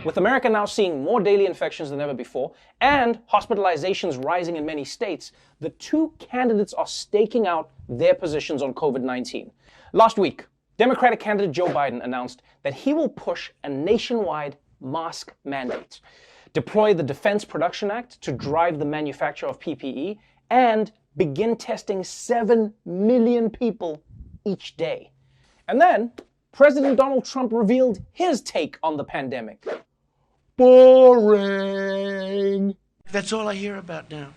With America now seeing more daily infections than ever before and hospitalizations rising in many states, the two candidates are staking out their positions on COVID-19. Last week, Democratic candidate Joe Biden announced that he will push a nationwide mask mandate, deploy the Defense Production Act to drive the manufacture of PPE, and begin testing 7 million people each day. And then, President Donald Trump revealed his take on the pandemic. Boring. That's all I hear about now.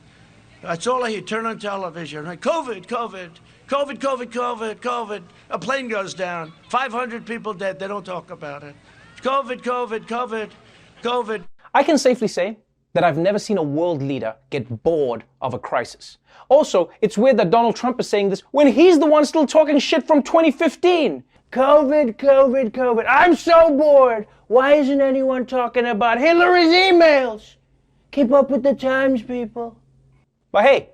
That's all I hear. Turn on television. Right? COVID, COVID, COVID, COVID, COVID, COVID. A plane goes down. 500 people dead. They don't talk about it. COVID, COVID, COVID, COVID. I can safely say that I've never seen a world leader get bored of a crisis. Also, it's weird that Donald Trump is saying this when he's the one still talking shit from 2015. COVID, COVID, COVID. I'm so bored. Why isn't anyone talking about Hillary's emails? Keep up with the times, people. But hey,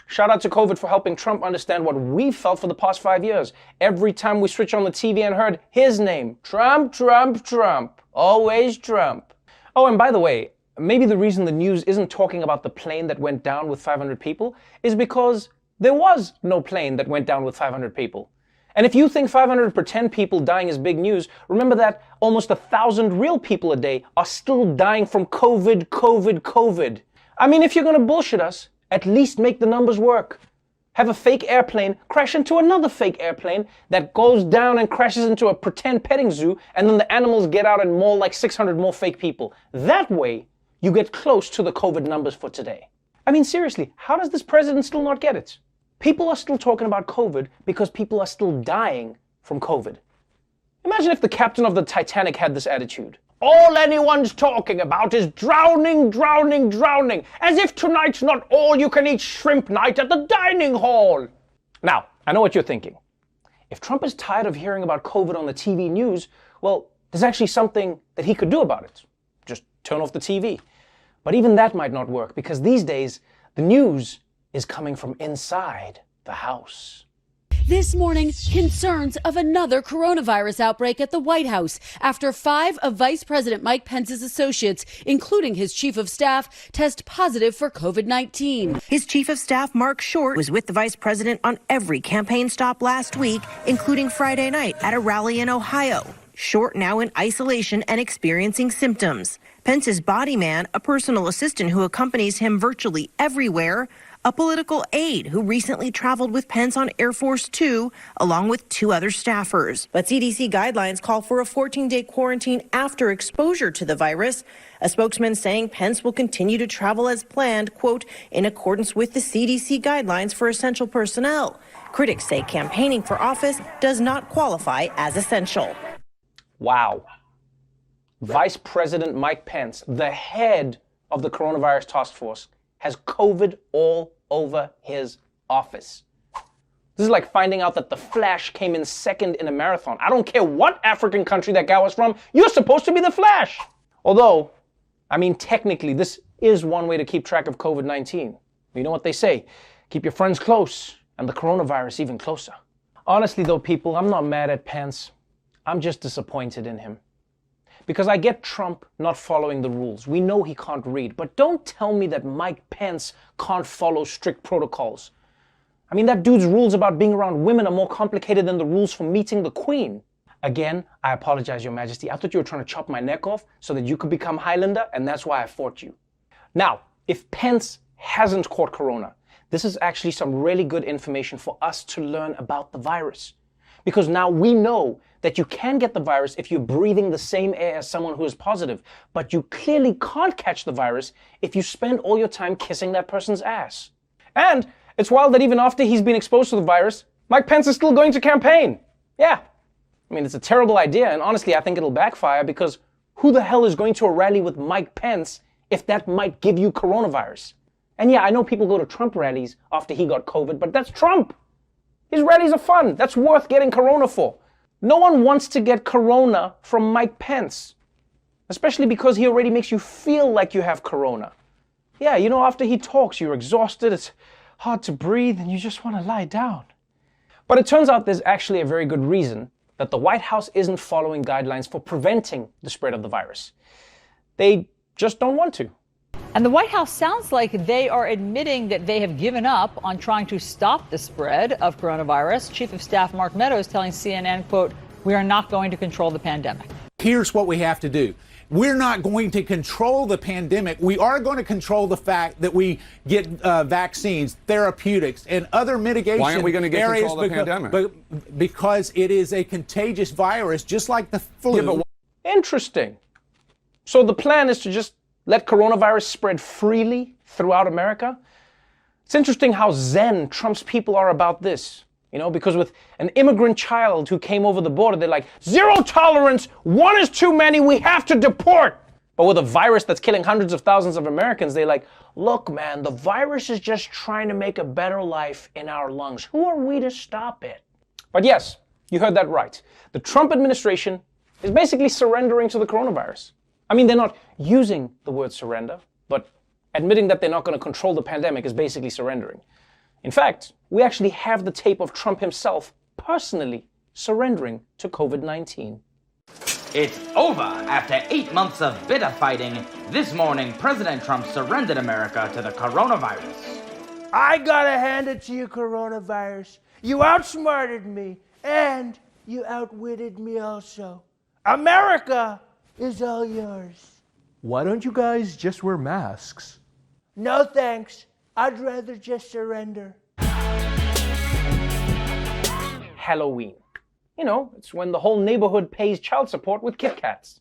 shout out to COVID for helping Trump understand what we felt for the past 5 years. Every time we switched on the TV and heard his name, Trump, Trump, Trump. Always Trump. Oh, and by the way, maybe the reason the news isn't talking about the plane that went down with 500 people is because there was no plane that went down with 500 people. And if you think 500 pretend people dying is big news, remember that almost 1,000 real people a day are still dying from COVID, COVID, COVID. I mean, if you're gonna bullshit us, at least make the numbers work. Have a fake airplane crash into another fake airplane that goes down and crashes into a pretend petting zoo, and then the animals get out and maul like 600 more fake people. That way, you get close to the COVID numbers for today. I mean, seriously, how does this president still not get it? People are still talking about COVID because people are still dying from COVID. Imagine if the captain of the Titanic had this attitude. All anyone's talking about is drowning, drowning, drowning, as if tonight's not all-you-can-eat shrimp night at the dining hall. Now, I know what you're thinking. If Trump is tired of hearing about COVID on the TV news, well, there's actually something that he could do about it. Just turn off the TV. But even that might not work because these days, the news is coming from inside the house. This morning, concerns of another coronavirus outbreak at the White House after 5 of Vice President Mike Pence's associates, including his chief of staff, test positive for COVID-19. His chief of staff, Mark Short, was with the vice president on every campaign stop last week, including Friday night at a rally in Ohio. Short now in isolation and experiencing symptoms. Pence's body man, a personal assistant who accompanies him virtually everywhere, a political aide who recently traveled with Pence on Air Force Two, along with 2 other staffers. But CDC guidelines call for a 14-day quarantine after exposure to the virus. A spokesman saying Pence will continue to travel as planned, quote, in accordance with the CDC guidelines for essential personnel. Critics say campaigning for office does not qualify as essential. Wow. Vice President Mike Pence, the head of the coronavirus task force, has COVID all over his office. This is like finding out that the Flash came in second in a marathon. I don't care what African country that guy was from, you're supposed to be the Flash. Although, I mean, technically, this is one way to keep track of COVID-19. You know what they say, keep your friends close and the coronavirus even closer. Honestly though, people, I'm not mad at Pence. I'm just disappointed in him. Because I get Trump not following the rules. We know he can't read, but don't tell me that Mike Pence can't follow strict protocols. I mean, that dude's rules about being around women are more complicated than the rules for meeting the Queen. Again, I apologize, Your Majesty. I thought you were trying to chop my neck off so that you could become Highlander, and that's why I fought you. Now, if Pence hasn't caught corona, this is actually some really good information for us to learn about the virus. Because now we know that you can get the virus if you're breathing the same air as someone who is positive, but you clearly can't catch the virus if you spend all your time kissing that person's ass. And it's wild that even after he's been exposed to the virus, Mike Pence is still going to campaign. Yeah, I mean, it's a terrible idea, and honestly, I think it'll backfire because who the hell is going to a rally with Mike Pence if that might give you coronavirus? And yeah, I know people go to Trump rallies after he got COVID, but that's Trump. His rallies are fun. That's worth getting corona for. No one wants to get corona from Mike Pence, especially because he already makes you feel like you have corona. Yeah, you know, after he talks, you're exhausted, it's hard to breathe, and you just want to lie down. But it turns out there's actually a very good reason that the White House isn't following guidelines for preventing the spread of the virus. They just don't want to. And the White House sounds like they are admitting that they have given up on trying to stop the spread of coronavirus. Chief of Staff Mark Meadows telling CNN, quote, "We are not going to control the pandemic." Here's what we have to do. We're not going to control the pandemic. We are going to control the fact that we get vaccines, therapeutics, and other mitigation Why aren't we going to get areas control of the pandemic? Because it is a contagious virus, just like the flu. Yeah, but Interesting. So the plan is to just let coronavirus spread freely throughout America? It's interesting how zen Trump's people are about this. You know, because with an immigrant child who came over the border, they're like, zero tolerance, one is too many, we have to deport. But with a virus that's killing hundreds of thousands of Americans, they're like, look, man, the virus is just trying to make a better life in our lungs. Who are we to stop it? But yes, you heard that right. The Trump administration is basically surrendering to the coronavirus. I mean, they're not using the word surrender, but admitting that they're not going to control the pandemic is basically surrendering. In fact, we actually have the tape of Trump himself personally surrendering to COVID-19. It's over after 8 months of bitter fighting. This morning, President Trump surrendered America to the coronavirus. I gotta hand it to you, coronavirus. You outsmarted me, and you outwitted me also. America is all yours. Why don't you guys just wear masks? No thanks. I'd rather just surrender. Halloween. You know, it's when the whole neighborhood pays child support with Kit Kats.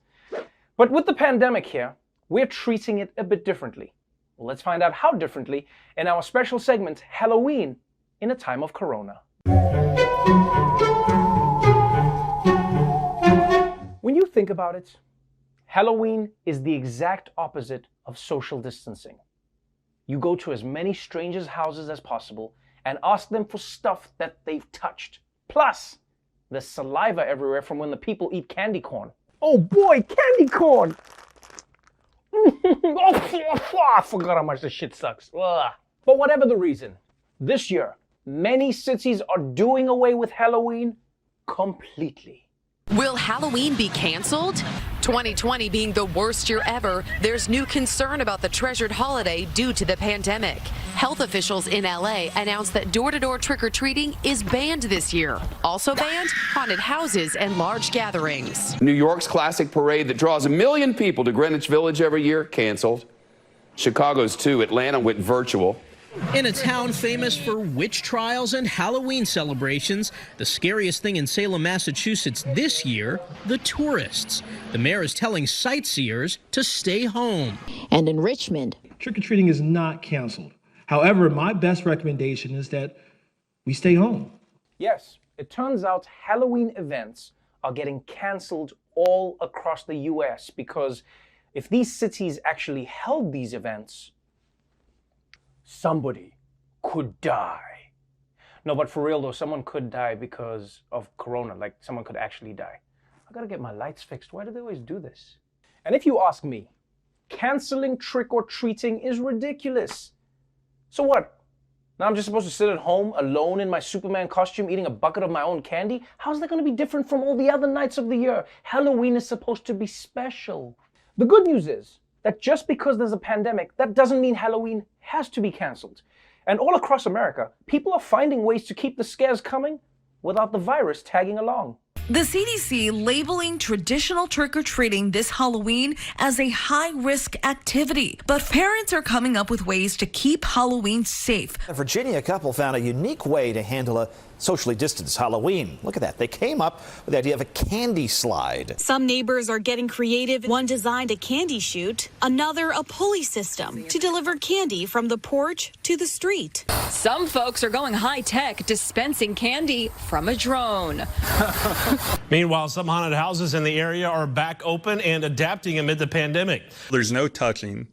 But with the pandemic here, we're treating it a bit differently. Well, let's find out how differently in our special segment, Halloween in a Time of Corona. When you think about it, Halloween is the exact opposite of social distancing. You go to as many strangers' houses as possible and ask them for stuff that they've touched. Plus, there's saliva everywhere from when the people eat candy corn. Oh boy, candy corn! I forgot how much this shit sucks. Ugh. But whatever the reason, this year, many cities are doing away with Halloween completely. Will Halloween be canceled? 2020 being the worst year ever, there's new concern about the treasured holiday due to the pandemic. Health officials in LA announced that door-to-door trick-or-treating is banned this year. Also banned, haunted houses and large gatherings. New York's classic parade that draws 1 million people to Greenwich Village every year, canceled. Chicago's too. Atlanta went virtual. In a town famous for witch trials and Halloween celebrations, the scariest thing in Salem, Massachusetts this year, the tourists. The mayor is telling sightseers to stay home. And in Richmond, trick-or-treating is not canceled. However, my best recommendation is that we stay home. Yes, it turns out Halloween events are getting canceled all across the US because if these cities actually held these events, somebody could die. No, but for real though, someone could die because of corona, like someone could actually die. I gotta get my lights fixed. Why do they always do this? And if you ask me, canceling trick-or-treating is ridiculous. So what? Now I'm just supposed to sit at home alone in my Superman costume eating a bucket of my own candy? How's that gonna be different from all the other nights of the year? Halloween is supposed to be special. The good news is that just because there's a pandemic, that doesn't mean Halloween has to be canceled. And all across America, people are finding ways to keep the scares coming without the virus tagging along. The CDC labeling traditional trick-or-treating this Halloween as a high-risk activity. But parents are coming up with ways to keep Halloween safe. A Virginia couple found a unique way to handle a socially distanced Halloween. Look at that. They came up with the idea of a candy slide. Some neighbors are getting creative. One designed a candy chute, another a pulley system to deliver candy from the porch to the street. Some folks are going high-tech, dispensing candy from a drone. Meanwhile, some haunted houses in the area are back open and adapting amid the pandemic. There's no touching.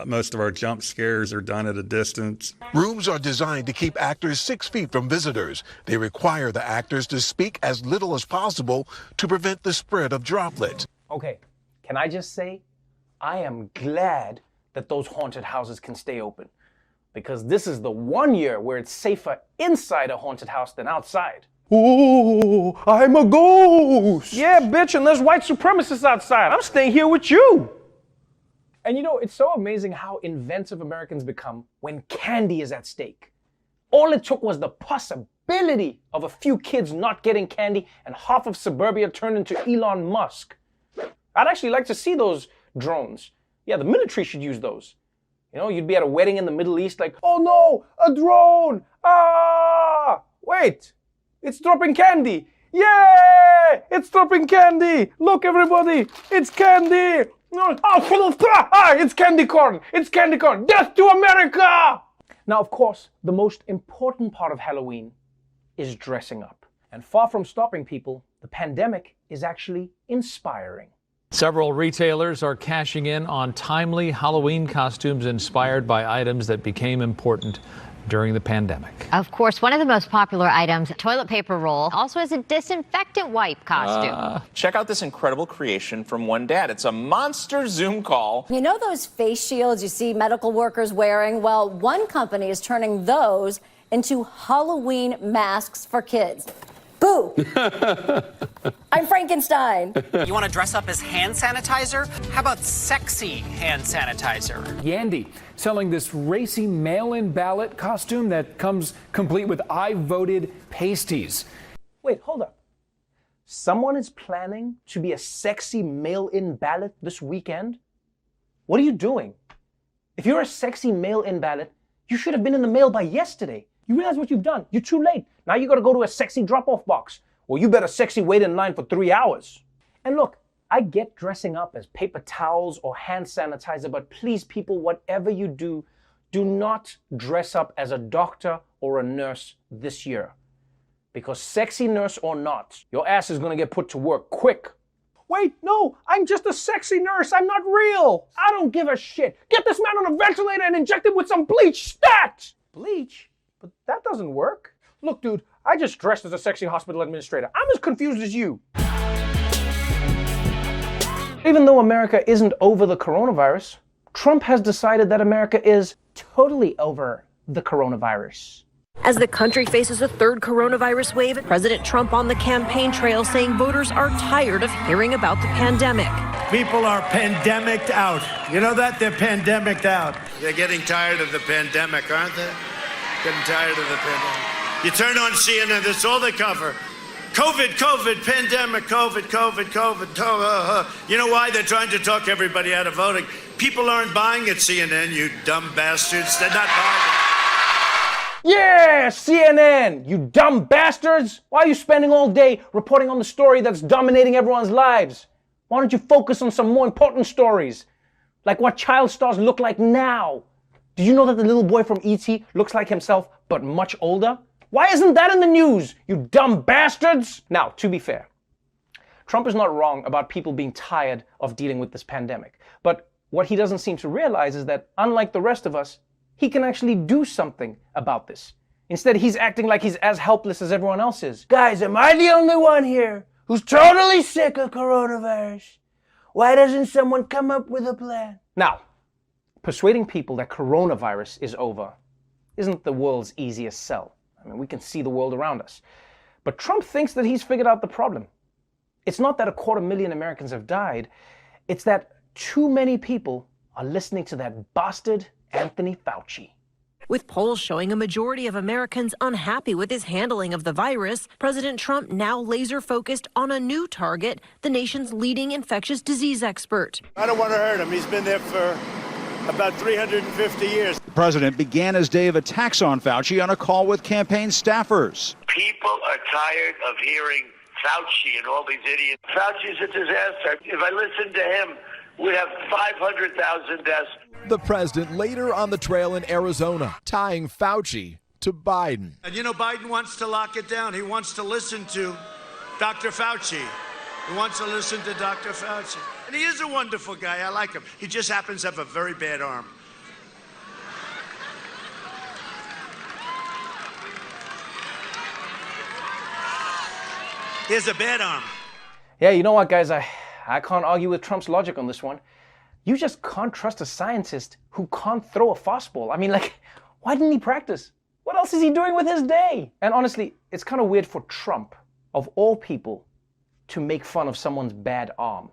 Most of our jump scares are done at a distance. Rooms are designed to keep actors 6 feet from visitors. They require the actors to speak as little as possible to prevent the spread of droplets. Okay, can I just say, I am glad that those haunted houses can stay open. Because this is the one year where it's safer inside a haunted house than outside. Oh, I'm a ghost! Yeah, bitch, and there's white supremacists outside. I'm staying here with you. And you know, it's so amazing how inventive Americans become when candy is at stake. All it took was the possibility of a few kids not getting candy and half of suburbia turned into Elon Musk. I'd actually like to see those drones. Yeah, the military should use those. You know, you'd be at a wedding in the Middle East like, oh no, a drone! Ah! Wait, it's dropping candy! Yay! It's dropping candy! Look everybody, it's candy! It's candy corn! It's candy corn! Death to America! Now, of course, the most important part of Halloween is dressing up. And far from stopping people, the pandemic is actually inspiring. Several retailers are cashing in on timely Halloween costumes inspired by items that became important during the pandemic. Of course, one of the most popular items, toilet paper roll, also has a disinfectant wipe costume. Check out this incredible creation from one dad. It's a monster Zoom call. You know those face shields you see medical workers wearing? Well, one company is turning those into Halloween masks for kids. Boo! I'm Frankenstein. You want to dress up as hand sanitizer? How about sexy hand sanitizer? Yandy selling this racy mail-in ballot costume that comes complete with I voted pasties. Wait, hold up. Someone is planning to be a sexy mail-in ballot this weekend? What are you doing? If you're a sexy mail-in ballot, you should have been in the mail by yesterday. You realize what you've done? You're too late. Now you gotta go to a sexy drop-off box. Or you better sexy wait in line for 3 hours. And look, I get dressing up as paper towels or hand sanitizer, but please people, whatever you do, do not dress up as a doctor or a nurse this year. Because sexy nurse or not, your ass is gonna get put to work quick. Wait, no, I'm just a sexy nurse. I'm not real. I don't give a shit. Get this man on a ventilator and inject him with some bleach. Stat! Bleach? But that doesn't work. Look, dude, I just dressed as a sexy hospital administrator. I'm as confused as you. Even though America isn't over the coronavirus, Trump has decided that America is totally over the coronavirus. As the country faces a third coronavirus wave, President Trump on the campaign trail saying voters are tired of hearing about the pandemic. People are pandemicked out. You know that? They're pandemicked out. They're getting tired of the pandemic, aren't they? Getting tired of the pandemic. You turn on CNN, that's all they cover. COVID, COVID, pandemic, COVID, COVID, COVID. You know why? They're trying to talk everybody out of voting. People aren't buying at CNN, you dumb bastards. They're not buying it. Yeah, CNN, you dumb bastards! Why are you spending all day reporting on the story that's dominating everyone's lives? Why don't you focus on some more important stories? Like what child stars look like now. Did you know that the little boy from E.T. looks like himself, but much older? Why isn't that in the news, you dumb bastards? Now, to be fair, Trump is not wrong about people being tired of dealing with this pandemic. But what he doesn't seem to realize is that, unlike the rest of us, he can actually do something about this. Instead, he's acting like he's as helpless as everyone else is. Guys, am I the only one here who's totally sick of coronavirus? Why doesn't someone come up with a plan? Now, persuading people that coronavirus is over isn't the world's easiest sell. I mean, we can see the world around us. But Trump thinks that he's figured out the problem. It's not that 250,000 Americans have died. It's that too many people are listening to that bastard Anthony Fauci. With polls showing a majority of Americans unhappy with his handling of the virus, President Trump now laser focused on a new target, the nation's leading infectious disease expert. I don't want to hurt him. He's been there for about 350 years. The president began his day of attacks on Fauci on a call with campaign staffers. People are tired of hearing Fauci and all these idiots. Fauci's a disaster. If I listened to him, we'd have 500,000 deaths. The president later on the trail in Arizona, tying Fauci to Biden. And you know, Biden wants to lock it down. He wants to listen to Dr. Fauci. He wants to listen to Dr. Fauci. And he is a wonderful guy. I like him. He just happens to have a very bad arm. He has a bad arm. Yeah, you know what, guys? I can't argue with Trump's logic on this one. You just can't trust a scientist who can't throw a fastball. I mean, like, why didn't he practice? What else is he doing with his day? And honestly, it's kind of weird for Trump, of all people, to make fun of someone's bad arm.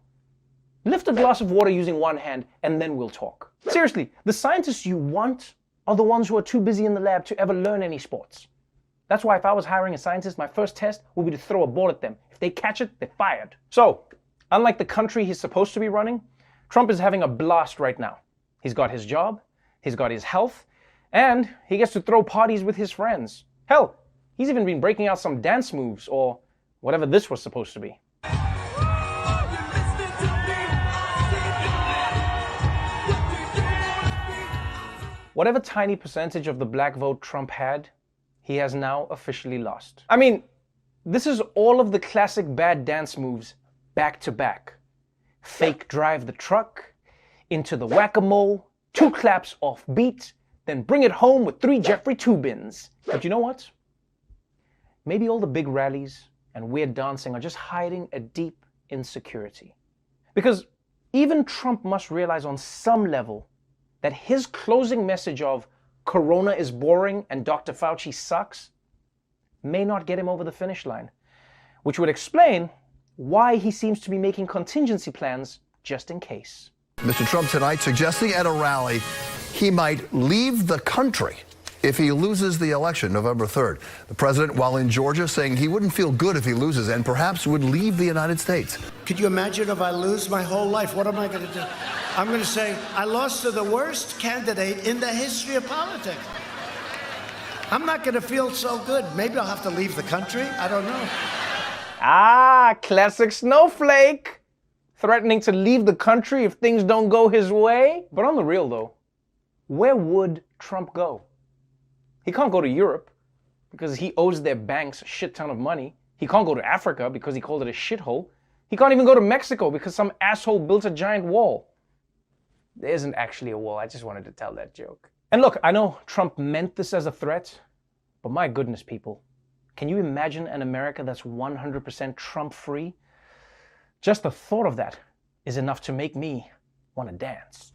Lift a glass of water using one hand, and then we'll talk. Seriously, the scientists you want are the ones who are too busy in the lab to ever learn any sports. That's why if I was hiring a scientist, my first test would be to throw a ball at them. If they catch it, they're fired. So, unlike the country he's supposed to be running, Trump is having a blast right now. He's got his job, he's got his health, and he gets to throw parties with his friends. Hell, he's even been breaking out some dance moves, or whatever this was supposed to be. Whatever tiny percentage of the black vote Trump had, he has now officially lost. I mean, this is all of the classic bad dance moves back to back. Fake drive the truck, into the whack-a-mole, 2 claps off beat, then bring it home with 3 Jeffrey Toobins. But you know what? Maybe all the big rallies and weird dancing are just hiding a deep insecurity. Because even Trump must realize on some level that his closing message of Corona is boring and Dr. Fauci sucks may not get him over the finish line, which would explain why he seems to be making contingency plans just in case. Mr. Trump tonight suggesting at a rally he might leave the country if he loses the election November 3rd. The president, while in Georgia, saying he wouldn't feel good if he loses and perhaps would leave the United States. Could you imagine if I lose my whole life? What am I going to do? I'm going to say, I lost to the worst candidate in the history of politics. I'm not going to feel so good. Maybe I'll have to leave the country. I don't know. Ah, classic snowflake. Threatening to leave the country if things don't go his way. But on the real though, where would Trump go? He can't go to Europe because he owes their banks a shit ton of money. He can't go to Africa because he called it a shithole. He can't even go to Mexico because some asshole built a giant wall. There isn't actually a wall. I just wanted to tell that joke. And look, I know Trump meant this as a threat, but my goodness, people, can you imagine an America that's 100% Trump-free? Just the thought of that is enough to make me want to dance.